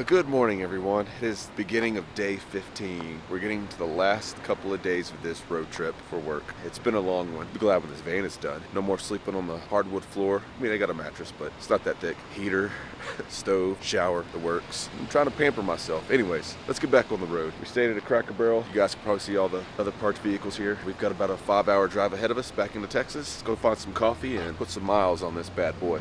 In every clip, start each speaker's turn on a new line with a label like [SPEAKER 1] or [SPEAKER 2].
[SPEAKER 1] Good morning, everyone. It is the beginning of day 15. We're getting to the last couple of days of this road trip for work. It's been a long one. I'm glad when this van is done. No more sleeping on the hardwood floor. I mean, I got a mattress, but it's not that thick. Heater, stove, shower, the works. I'm trying to pamper myself. Anyways, let's get back on the road. We stayed at a Cracker Barrel. You guys can probably see all the other parked vehicles here. We've got about a 5-hour drive ahead of us back into Texas. Let's go find some coffee and put some miles on this bad boy.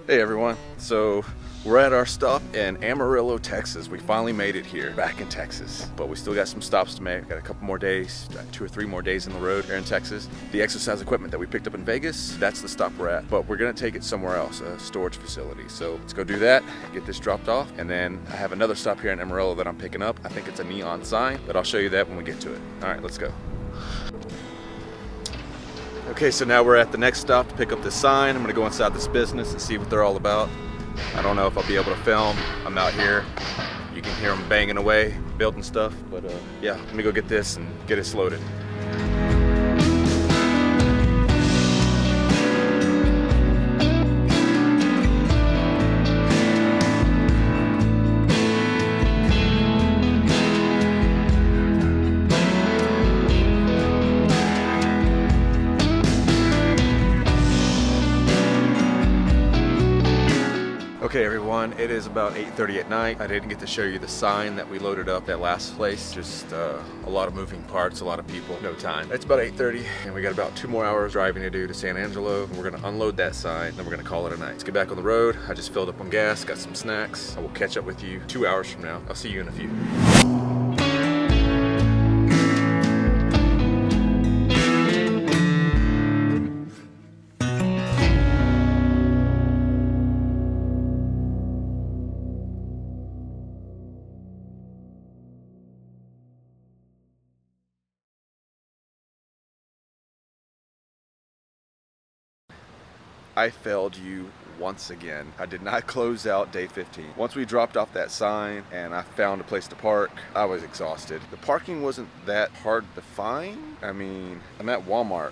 [SPEAKER 1] Hey everyone, so we're at our stop in Amarillo, Texas. We finally made it here, back in Texas. But we still got some stops to make. Got a couple more days, 2 or 3 more days in the road here in Texas. The exercise equipment that we picked up in Vegas, that's the stop we're at. But we're gonna take it somewhere else, a storage facility. So let's go do that, get this dropped off. And then I have another stop here in Amarillo that I'm picking up. I think it's a neon sign, but I'll show you that when we get to it. All right, let's go. Okay, so now we're at the next stop to pick up this sign. I'm gonna go inside this business and see what they're all about. I don't know if I'll be able to film. I'm out here. You can hear them banging away, building stuff, but yeah, let me go get this and get us loaded. Okay everyone, it is about 8:30 at night. I didn't get to show you the sign that we loaded up at last place. Just a lot of moving parts, a lot of people, no time. It's about 8:30 and we got about 2 more hours driving to do to San Angelo. We're gonna unload that sign, then we're gonna call it a night. Let's get back on the road. I just filled up on gas, got some snacks. I will catch up with you 2 hours from now. I'll see you in a few. I failed you once again. I did not close out day 15. Once we dropped off that sign and I found a place to park, I was exhausted. The parking wasn't that hard to find. I mean, I'm at Walmart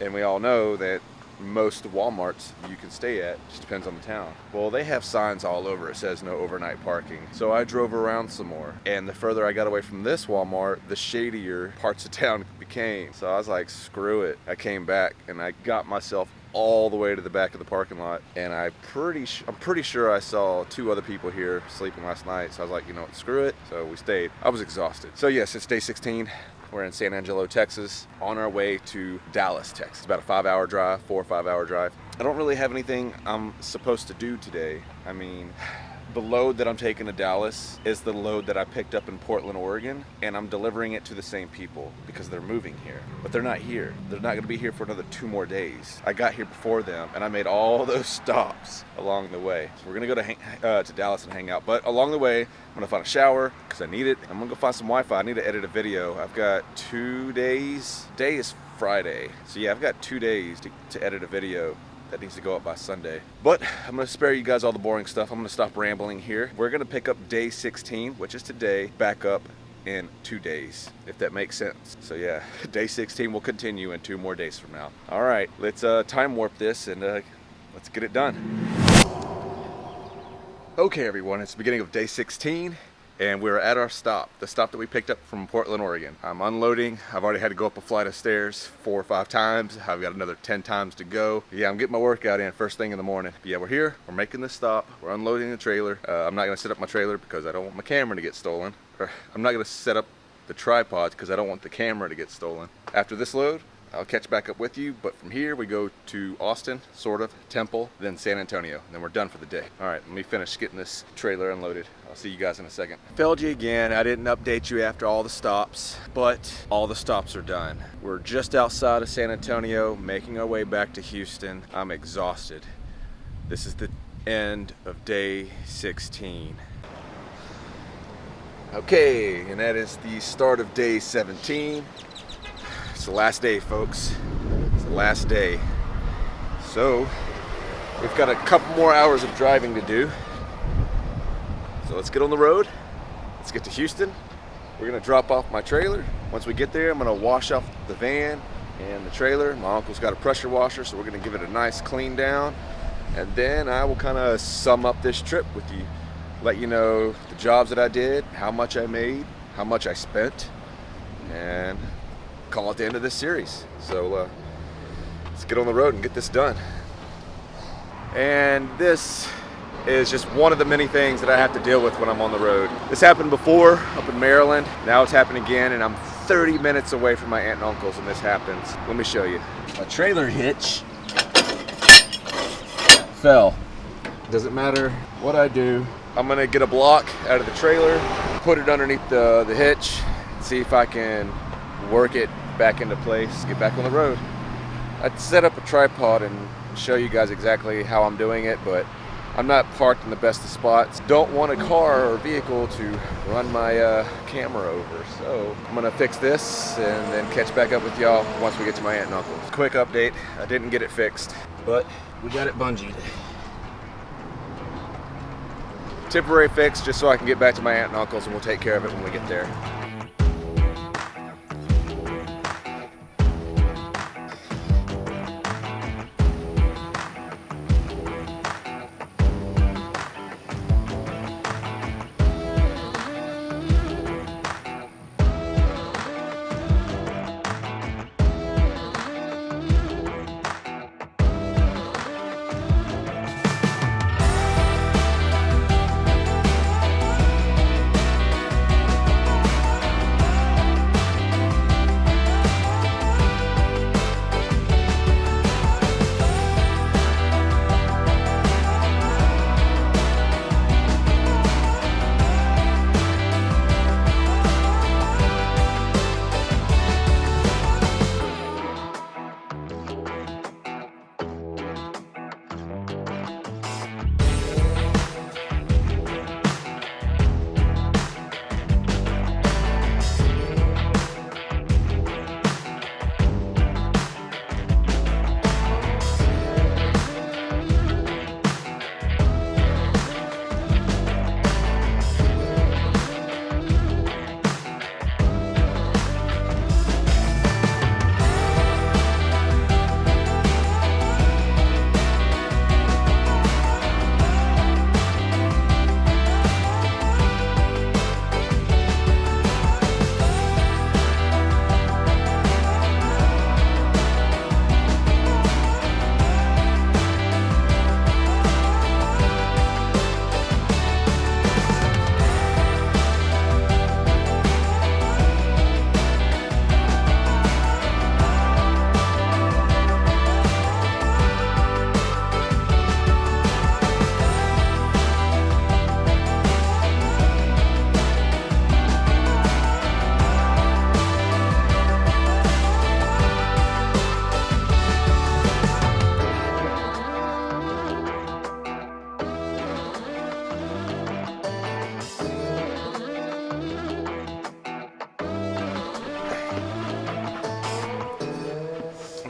[SPEAKER 1] and we all know that most Walmarts you can stay at, just depends on the town. Well, they have signs all over. It says no overnight parking. So I drove around some more. And the further I got away from this Walmart, the shadier parts of town became. So I was like, screw it. I came back and I got myself all the way to the back of the parking lot, and I'm pretty sure I saw 2 other people here sleeping last night, so I was like, you know what, screw it. So we stayed. I was exhausted. So yes, it's day 16. We're in San Angelo, Texas, on our way to Dallas, Texas. About a 4 or 5 hour drive. I don't really have anything I'm supposed to do today. I mean, The load that I'm taking to Dallas is the load that I picked up in Portland, Oregon, and I'm delivering it to the same people because they're moving here. But they're not here. They're not going to be here for another 2 more days. I got here before them, and I made all those stops along the way. So we're going to go to Dallas and hang out. But along the way, I'm going to find a shower because I need it. I'm going to go find some Wi-Fi. I need to edit a video. I've got 2 days. Today is Friday. So yeah, I've got 2 days to edit a video that needs to go up by Sunday. But I'm gonna spare you guys all the boring stuff. I'm gonna stop rambling here. We're gonna pick up day 16, which is today, back up in 2 days, if that makes sense. So yeah, day 16 will continue in 2 more days from now. All right, let's time warp this and let's get it done. Okay everyone, it's the beginning of day 16. And we're at our stop, the stop that we picked up from Portland, Oregon. I'm unloading. I've already had to go up a flight of stairs 4 or 5 times. I've got another 10 times to go. Yeah, I'm getting my workout in first thing in the morning. But yeah, we're here, we're making this stop, we're unloading the trailer. I'm not gonna set up my trailer because I don't want my camera to get stolen. Or I'm not gonna set up the tripod because I don't want the camera to get stolen. After this load, I'll catch back up with you, but from here we go to Austin, sort of, Temple, then San Antonio, and then we're done for the day. All right, let me finish getting this trailer unloaded. I'll see you guys in a second. Failed you again. I didn't update you after all the stops, but all the stops are done. We're just outside of San Antonio, making our way back to Houston. I'm exhausted. This is the end of day 16. Okay, and that is the start of day 17. It's the last day, folks. It's the last day. So, we've got a couple more hours of driving to do. So let's get on the road. Let's get to Houston. We're gonna drop off my trailer. Once we get there, I'm gonna wash off the van and the trailer. My uncle's got a pressure washer, so we're gonna give it a nice clean down. And then I will kind of sum up this trip with you. Let you know the jobs that I did, how much I made, how much I spent, and call it the end of this series. So let's get on the road and get this done. And this is just one of the many things that I have to deal with when I'm on the road. This happened before up in Maryland. Now it's happening again, and I'm 30 minutes away from my aunt and uncle's when this happens. Let me show you. My trailer hitch fell. Doesn't matter what I do. I'm gonna get a block out of the trailer, put it underneath the hitch, see if I can work it back into place, get back on the road. I'd set up a tripod and show you guys exactly how I'm doing it, but I'm not parked in the best of spots. Don't want a car or vehicle to run my camera over. So I'm gonna fix this and then catch back up with y'all once we get to my aunt and uncle. Quick update, I didn't get it fixed, but we got it bungeed. Temporary fix just so I can get back to my aunt and uncle's, and we'll take care of it when we get there.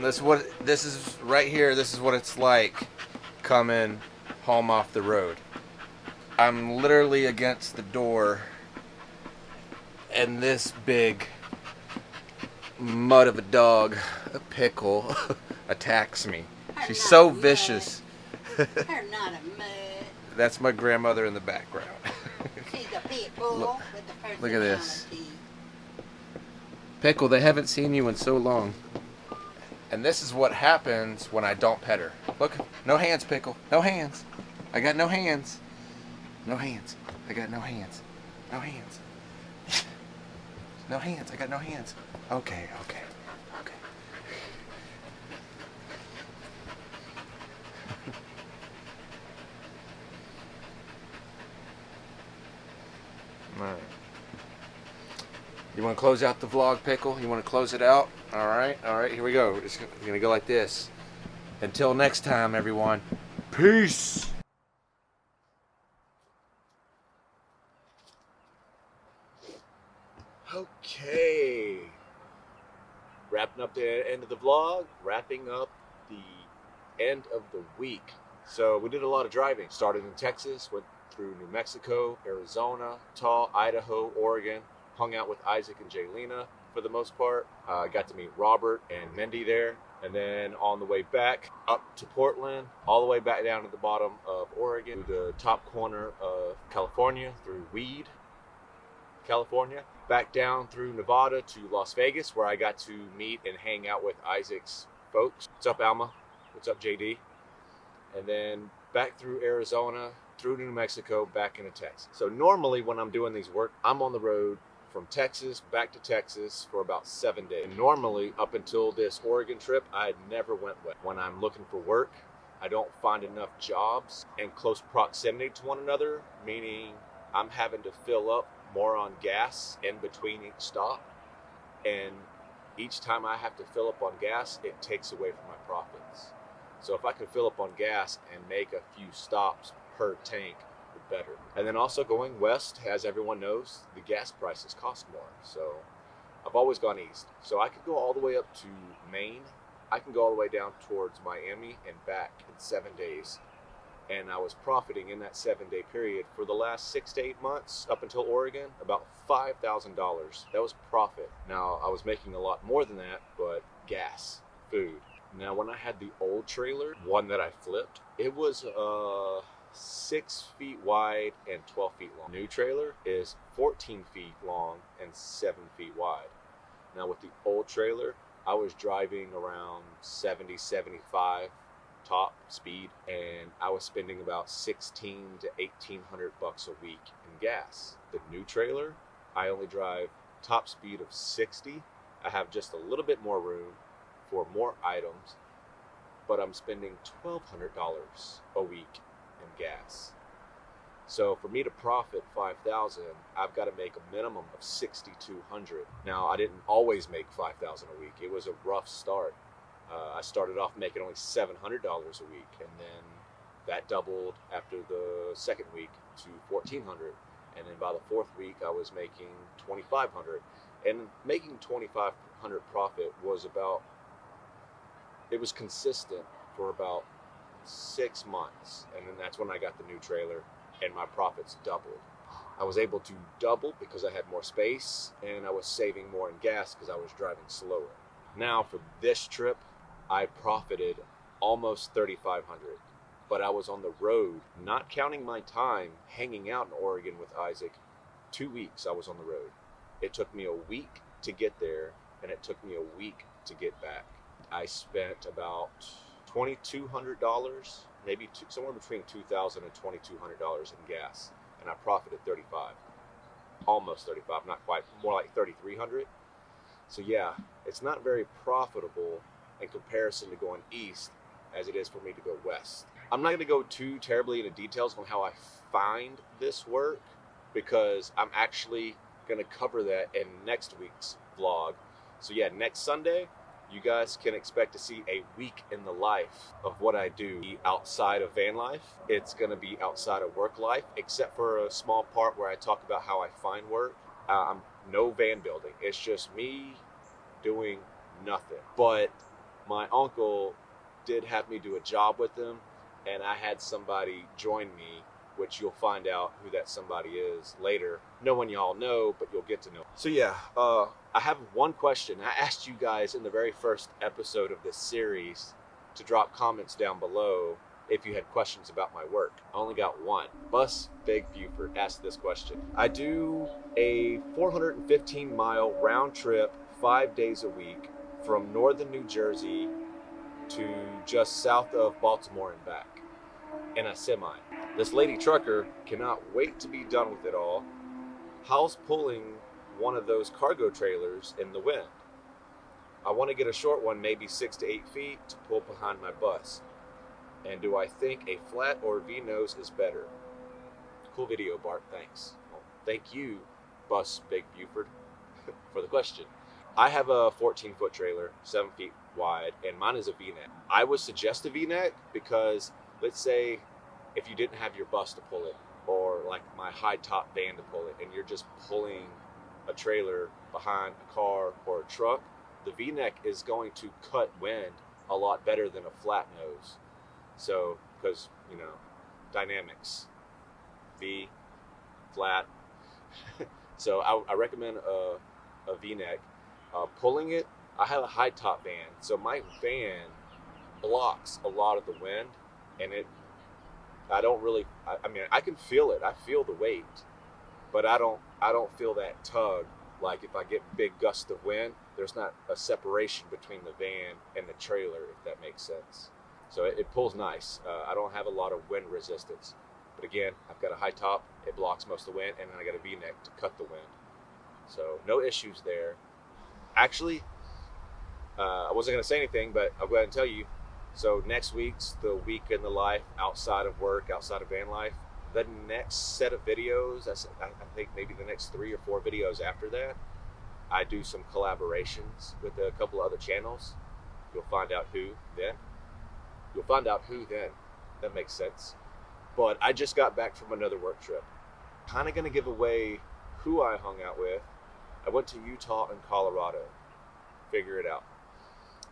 [SPEAKER 1] This is right here. This is what it's like coming home off the road. I'm literally against the door, and this big mud of a dog, a pickle, attacks me. She's so vicious.
[SPEAKER 2] Her not a mud.
[SPEAKER 1] That's my grandmother in the background.
[SPEAKER 2] She's a pit bull with a personality.
[SPEAKER 1] Look at this. Pickle, they haven't seen you in so long. And this is what happens when I don't pet her. Look, no hands, Pickle. No hands. I got no hands. No hands. I got no hands. No hands. No hands. I got no hands. Okay. All right. You want to close out the vlog, Pickle? You want to close it out? All right, here we go. We're just going to go like this. Until next time, everyone. Peace. Okay. Wrapping up the end of the vlog, wrapping up the end of the week. So we did a lot of driving. Started in Texas, went through New Mexico, Arizona, Utah, Idaho, Oregon. Hung out with Isaac and Jaylena for the most part. Got to meet Robert and Mindy there. And then on the way back up to Portland, all the way back down to the bottom of Oregon, to the top corner of California through Weed, California. Back down through Nevada to Las Vegas, where I got to meet and hang out with Isaac's folks. What's up, Alma? What's up, JD? And then back through Arizona, through New Mexico, back into Texas. So normally when I'm doing these work, I'm on the road from Texas back to Texas for about 7 days. And normally, up until this Oregon trip, I never went west. When I'm looking for work, I don't find enough jobs in close proximity to one another, meaning I'm having to fill up more on gas in between each stop. And each time I have to fill up on gas, it takes away from my profits. So if I can fill up on gas and make a few stops per tank, better. And then also going west, as everyone knows, the gas prices cost more. So I've always gone east. So I could go all the way up to Maine. I can go all the way down towards Miami and back in 7 days. And I was profiting in that 7-day period for the last 6 to 8 months up until Oregon, about $5,000. That was profit. Now I was making a lot more than that, but gas, food. Now when I had the old trailer, one that I flipped, it was 6 feet wide and 12 feet long. New trailer is 14 feet long and 7 feet wide. Now with the old trailer, I was driving around 70, 75 top speed, and I was spending about 16 to 1800 bucks a week in gas. The new trailer, I only drive top speed of 60. I have just a little bit more room for more items, but I'm spending $1,200 a week in gas. So for me to profit $5,000, I've got to make a minimum of $6,200. Now I didn't always make $5,000 a week. It was a rough start. I started off making only $700 a week, and then that doubled after the second week to $1,400, and then by the fourth week I was making $2,500. And making $2,500 profit was it was consistent for about 6 months, and then that's when I got the new trailer and my profits doubled. I was able to double because I had more space, and I was saving more in gas because I was driving slower. Now for this trip, I profited almost $3,500, but I was on the road, not counting my time hanging out in Oregon with Isaac. 2 weeks I was on the road. It took me a week to get there, and it took me a week to get back. I spent about $2,200, maybe somewhere between $2,000 and $2,200 in gas, and I profited $35, almost $35, not quite, more like $3,300. So yeah, it's not very profitable in comparison to going east as it is for me to go west. I'm not going to go too terribly into details on how I find this work, because I'm actually going to cover that in next week's vlog. So yeah, next Sunday, you guys can expect to see a week in the life of what I do outside of van life. It's going to be outside of work life, except for a small part where I talk about how I find work. No van building. It's just me doing nothing. But
[SPEAKER 3] my uncle did have me do a job with him, and I had somebody join me, which you'll find out who that somebody is later. No one y'all know, but you'll get to know. So yeah, I have one question. I asked you guys in the very first episode of this series to drop comments down below if you had questions about my work. I only got one. Bus Big Buford asked this question. I do a 415-mile round trip 5 days a week from northern New Jersey to just south of Baltimore and back in a semi. This lady trucker cannot wait to be done with it all. How's pulling one of those cargo trailers in the wind? I want to get a short one, maybe 6 to 8 feet, to pull behind my bus. And do I think a flat or V-nose is better? Cool video, Bart, thanks. Well, thank you, Bus Big Buford, for the question. I have a 14-foot trailer, 7 feet wide, and mine is a V-neck. I would suggest a V-neck because, let's say, if you didn't have your bus to pull it, or like my high-top van to pull it, and you're just pulling a trailer behind a car or a truck, the V-neck is going to cut wind a lot better than a flat nose. So, because, you know, dynamics, V, flat. So I recommend a V-neck. Pulling it, I have a high top van, so my van blocks a lot of the wind, and I don't really, I mean, I can feel it. I feel the weight, but I don't feel that tug. Like if I get big gusts of wind, there's not a separation between the van and the trailer, if that makes sense. So it pulls nice. I don't have a lot of wind resistance. But again, I've got a high top, it blocks most of the wind, and then I got a V-neck to cut the wind. So no issues there. Actually, I wasn't going to say anything, but I'll go ahead and tell you. So next week's the week in the life outside of work, outside of van life. The next set of videos, I think maybe the next 3 or 4 videos after that, I do some collaborations with a couple of other channels. You'll find out who then. That makes sense. But I just got back from another work trip. Kind of going to give away who I hung out with. I went to Utah and Colorado. Figure it out.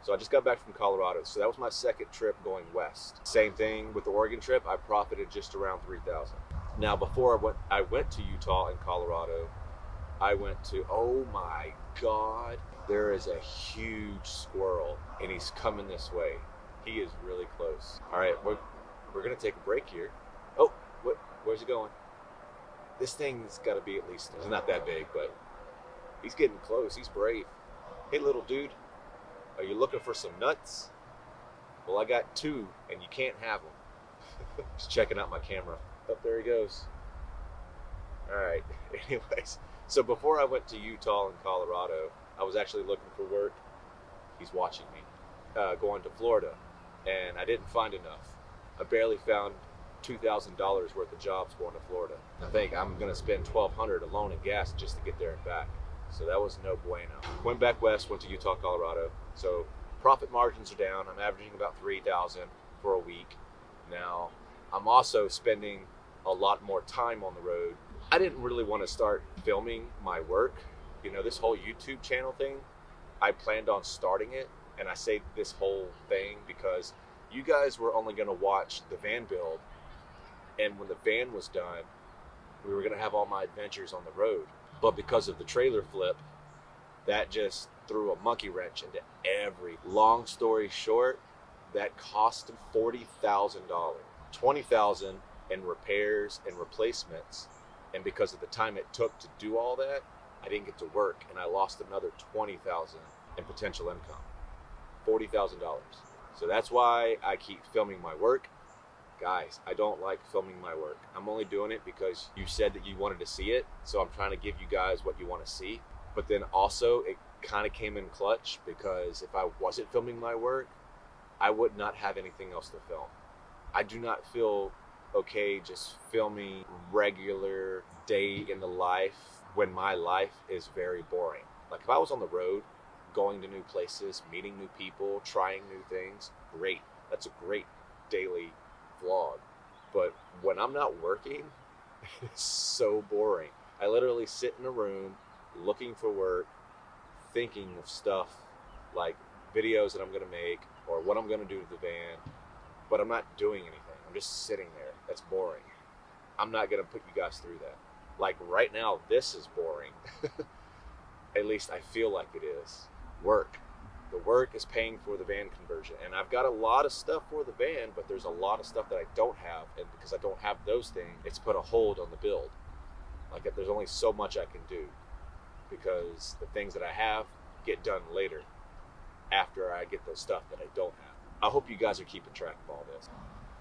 [SPEAKER 3] So I just got back from Colorado. So that was my second trip going west. Same thing with the Oregon trip. I profited just around $3,000. Now before I went to Utah and Colorado, I went to, oh my God, there is a huge squirrel and he's coming this way. He is really close. All right, we're gonna take a break here. Oh, where's he going? This thing's gotta be at least, it's not that big, but he's getting close, he's brave. Hey little dude, are you looking for some nuts? Well, I got 2 and you can't have them. Just checking out my camera. Oh, there he goes. All right, anyways. So before I went to Utah and Colorado, I was actually looking for work. He's watching me. Going to Florida, and I didn't find enough. I barely found $2,000 worth of jobs going to Florida. I think I'm gonna spend $1,200 alone in gas just to get there and back. So that was no bueno. Went back west, went to Utah, Colorado. So profit margins are down. I'm averaging about $3,000 for a week. Now, I'm also spending a lot more time on the road. I didn't really want to start filming my work. You know, this whole YouTube channel thing, I planned on starting it. And I say this whole thing because you guys were only going to watch the van build. And when the van was done, we were going to have all my adventures on the road. But because of the trailer flip, that just threw a monkey wrench into every. Long story short, that cost $40,000. $20,000 in repairs and replacements. And because of the time it took to do all that, I didn't get to work, and I lost another $20,000 in potential income. $40,000. So that's why I keep filming my work. Guys, I don't like filming my work. I'm only doing it because you said that you wanted to see it, so I'm trying to give you guys what you want to see. But then also, it kind of came in clutch because if I wasn't filming my work, I would not have anything else to film. I do not feel okay just filming regular day in the life when my life is very boring. Like if I was on the road, going to new places, meeting new people, trying new things, great. That's a great daily vlog. But when I'm not working, it's so boring. I literally sit in a room looking for work, thinking of stuff like videos that I'm going to make or what I'm going to do to the van, but I'm not doing anything. I'm just sitting there. That's boring. I'm not going to put you guys through that. Like right now, this is boring. At least I feel like it is. Work. The work is paying for the van conversion. And I've got a lot of stuff for the van, but there's a lot of stuff that I don't have. And because I don't have those things, it's put a hold on the build. Like there's only so much I can do because the things that I have get done later after I get the stuff that I don't have. I hope you guys are keeping track of all this.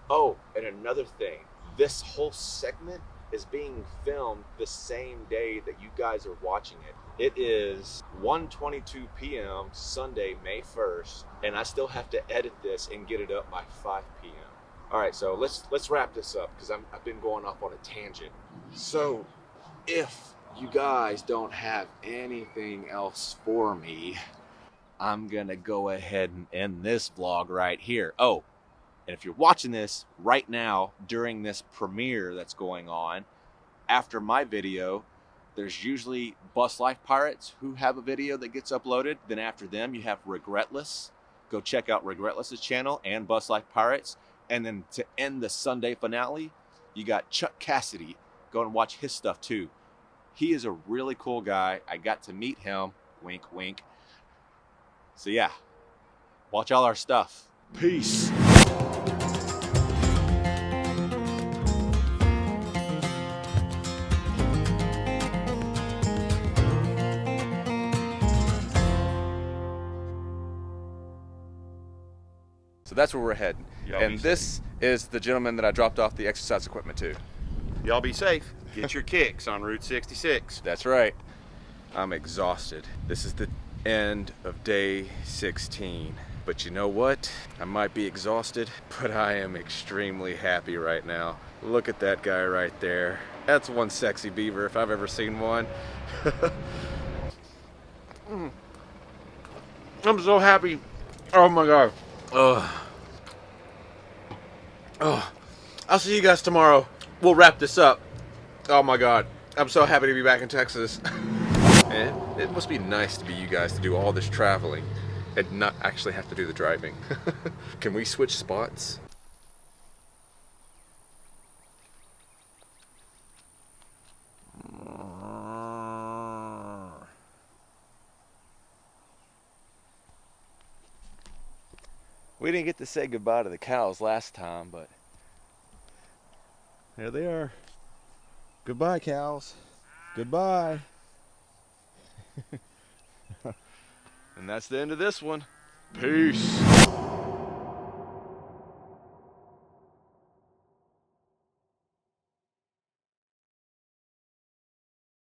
[SPEAKER 3] Oh, and another thing, this whole segment is being filmed the same day that you guys are watching it. It is 1:22 p.m. Sunday, May 1st, and I still have to edit this and get it up by 5 p.m. All right, so let's wrap this up because I've been going off on a tangent. So, if you guys don't have anything else for me, I'm gonna go ahead and end this vlog right here. Oh, and if you're watching this right now during this premiere that's going on, after my video, there's usually Bus Life Pirates who have a video that gets uploaded. Then after them, you have Regretless. Go check out Regretless's channel and Bus Life Pirates. And then to end the Sunday finale, you got Chuck Cassidy. Go and watch his stuff too. He is a really cool guy. I got to meet him. Wink, wink. So yeah, watch all our stuff. Peace. So that's where we're heading. And this is the gentleman that I dropped off the exercise equipment to.
[SPEAKER 4] Y'all be safe. Get your kicks on Route 66.
[SPEAKER 1] That's right. I'm exhausted. This is the end of day 16. But you know what? I might be exhausted, but I am extremely happy right now. Look at that guy right there. That's one sexy beaver if I've ever seen one.
[SPEAKER 4] I'm so happy. Oh my God.
[SPEAKER 1] I'll see you guys tomorrow. We'll wrap this up. Oh my God. I'm so happy to be back in Texas. And it must be nice to be you guys to do all this traveling and not actually have to do the driving. Can we switch spots? We didn't get to say goodbye to the cows last time, but there they are. Goodbye, cows. Goodbye. And that's the end of this one. Peace.